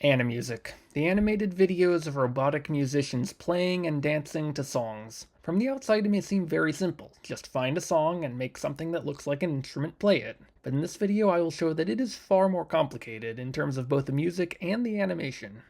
Animusic, the animated videos of robotic musicians playing and dancing to songs. From the outside it may seem very simple, just find a song and make something that looks like an instrument play it. But in this video I will show that it is far more complicated in terms of both the music and the animation.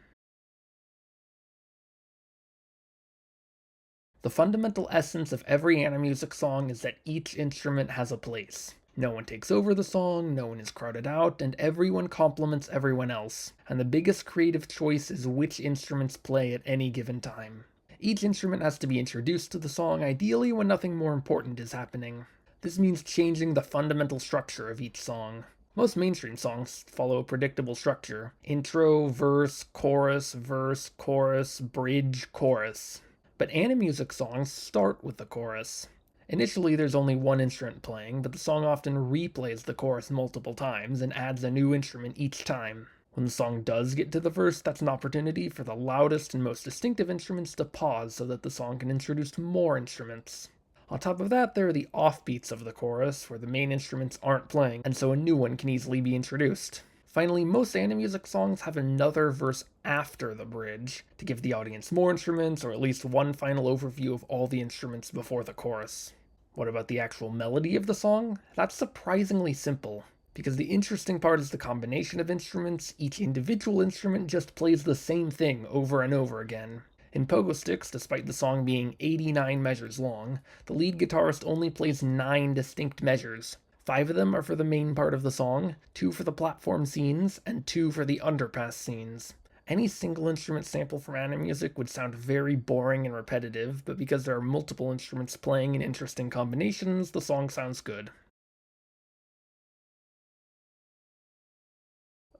The fundamental essence of every Animusic song is that each instrument has a place. No one takes over the song, no one is crowded out, and everyone complements everyone else. And the biggest creative choice is which instruments play at any given time. Each instrument has to be introduced to the song, ideally when nothing more important is happening. This means changing the fundamental structure of each song. Most mainstream songs follow a predictable structure: intro, verse, chorus, bridge, chorus. But Animusic songs start with the chorus. Initially there's only one instrument playing, but the song often replays the chorus multiple times and adds a new instrument each time. When the song does get to the verse, that's an opportunity for the loudest and most distinctive instruments to pause so that the song can introduce more instruments. On top of that, there are the offbeats of the chorus, where the main instruments aren't playing, and so a new one can easily be introduced. Finally, most Animusic songs have another verse after the bridge, to give the audience more instruments, or at least one final overview of all the instruments before the chorus. What about the actual melody of the song? That's surprisingly simple, because the interesting part is the combination of instruments. Each individual instrument just plays the same thing over and over again. In Pogo Sticks, despite the song being 89 measures long, the lead guitarist only plays 9 distinct measures. 5 of them are for the main part of the song, 2 for the platform scenes, and 2 for the underpass scenes. Any single instrument sample from Animusic would sound very boring and repetitive, but because there are multiple instruments playing in interesting combinations, the song sounds good.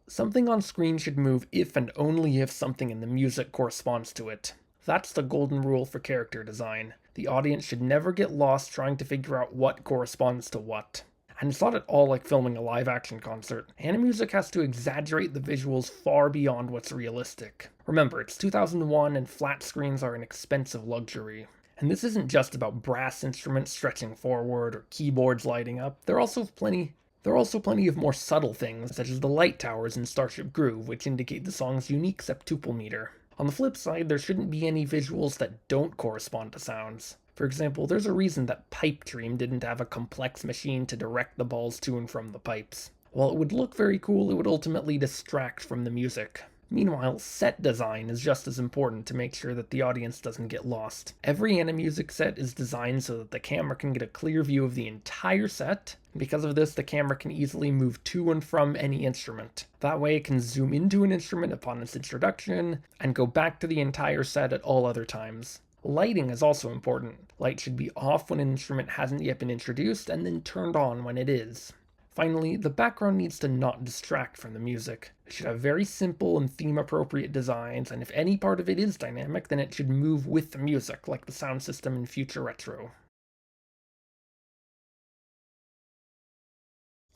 Something on screen should move if and only if something in the music corresponds to it. That's the golden rule for character design. The audience should never get lost trying to figure out what corresponds to what. And it's not at all like filming a live-action concert. Animusic has to exaggerate the visuals far beyond what's realistic. Remember, it's 2001 and flat screens are an expensive luxury. And this isn't just about brass instruments stretching forward or keyboards lighting up. There are also plenty of more subtle things, such as the light towers in Starship Groove, which indicate the song's unique septuple meter. On the flip side, there shouldn't be any visuals that don't correspond to sounds. For example, there's a reason that Pipe Dream didn't have a complex machine to direct the balls to and from the pipes. While it would look very cool, it would ultimately distract from the music. Meanwhile, set design is just as important to make sure that the audience doesn't get lost. Every Animusic set is designed so that the camera can get a clear view of the entire set, and because of this, the camera can easily move to and from any instrument. That way it can zoom into an instrument upon its introduction, and go back to the entire set at all other times. Lighting is also important. Light should be off when an instrument hasn't yet been introduced, and then turned on when it is. Finally, the background needs to not distract from the music. It should have very simple and theme-appropriate designs, and if any part of it is dynamic, then it should move with the music, like the sound system in Future Retro.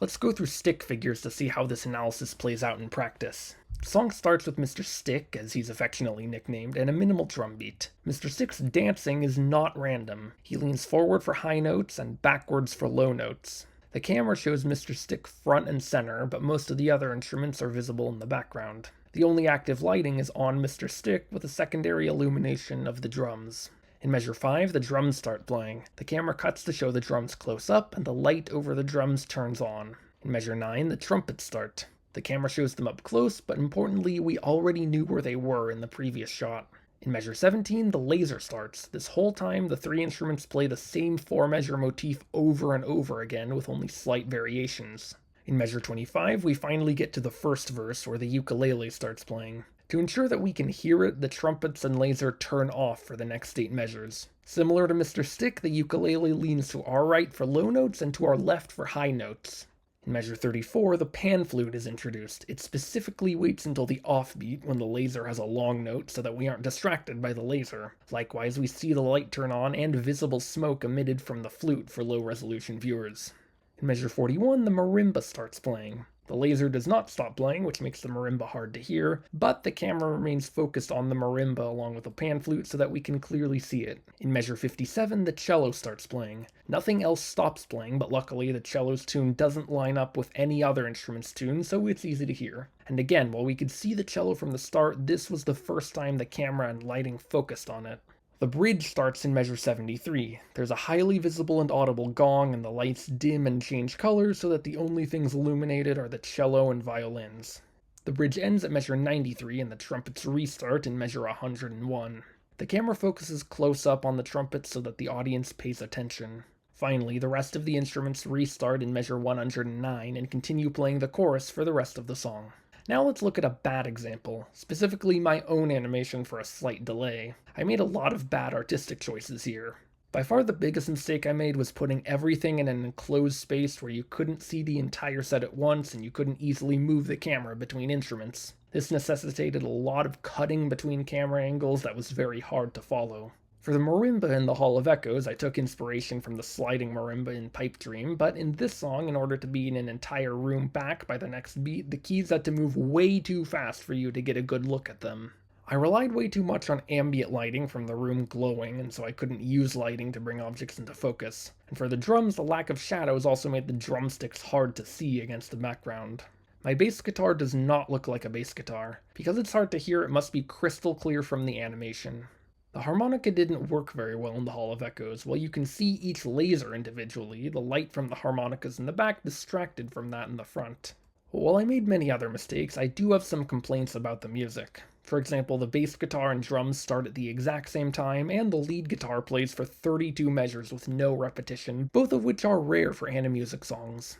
Let's go through stick figures to see how this analysis plays out in practice. The song starts with Mr. Stick, as he's affectionately nicknamed, and a minimal drum beat. Mr. Stick's dancing is not random. He leans forward for high notes and backwards for low notes. The camera shows Mr. Stick front and center, but most of the other instruments are visible in the background. The only active lighting is on Mr. Stick, with a secondary illumination of the drums. In measure 5, the drums start playing. The camera cuts to show the drums close up, and the light over the drums turns on. In measure 9, the trumpets start. The camera shows them up close, but importantly, we already knew where they were in the previous shot. In measure 17, the laser starts. This whole time, the 3 instruments play the same 4-measure motif over and over again, with only slight variations. In measure 25, we finally get to the first verse, where the ukulele starts playing. To ensure that we can hear it, the trumpets and laser turn off for the next 8 measures. Similar to Mr. Stick, the ukulele leans to our right for low notes and to our left for high notes. In measure 34, the pan flute is introduced. It specifically waits until the offbeat, when the laser has a long note, so that we aren't distracted by the laser. Likewise, we see the light turn on and visible smoke emitted from the flute for low-resolution viewers. In measure 41, the marimba starts playing. The laser does not stop playing, which makes the marimba hard to hear, but the camera remains focused on the marimba along with the pan flute so that we can clearly see it. In measure 57, the cello starts playing. Nothing else stops playing, but luckily the cello's tune doesn't line up with any other instrument's tune, so it's easy to hear. And again, while we could see the cello from the start, this was the first time the camera and lighting focused on it. The bridge starts in measure 73. There's a highly visible and audible gong, and the lights dim and change colors so that the only things illuminated are the cello and violins. The bridge ends at measure 93, and the trumpets restart in measure 101. The camera focuses close up on the trumpets so that the audience pays attention. Finally, the rest of the instruments restart in measure 109 and continue playing the chorus for the rest of the song. Now let's look at a bad example, specifically my own animation for a slight delay. I made a lot of bad artistic choices here. By far the biggest mistake I made was putting everything in an enclosed space where you couldn't see the entire set at once and you couldn't easily move the camera between instruments. This necessitated a lot of cutting between camera angles that was very hard to follow. For the marimba in the Hall of Echoes, I took inspiration from the sliding marimba in Pipe Dream, but in this song, in order to be in an entire room back by the next beat, the keys had to move way too fast for you to get a good look at them. I relied way too much on ambient lighting from the room glowing, and so I couldn't use lighting to bring objects into focus. And for the drums, the lack of shadows also made the drumsticks hard to see against the background. My bass guitar does not look like a bass guitar. Because it's hard to hear, it must be crystal clear from the animation. The harmonica didn't work very well in the Hall of Echoes. While you can see each laser individually, the light from the harmonicas in the back distracted from that in the front. While I made many other mistakes, I do have some complaints about the music. For example, the bass guitar and drums start at the exact same time, and the lead guitar plays for 32 measures with no repetition, both of which are rare for Animusic songs.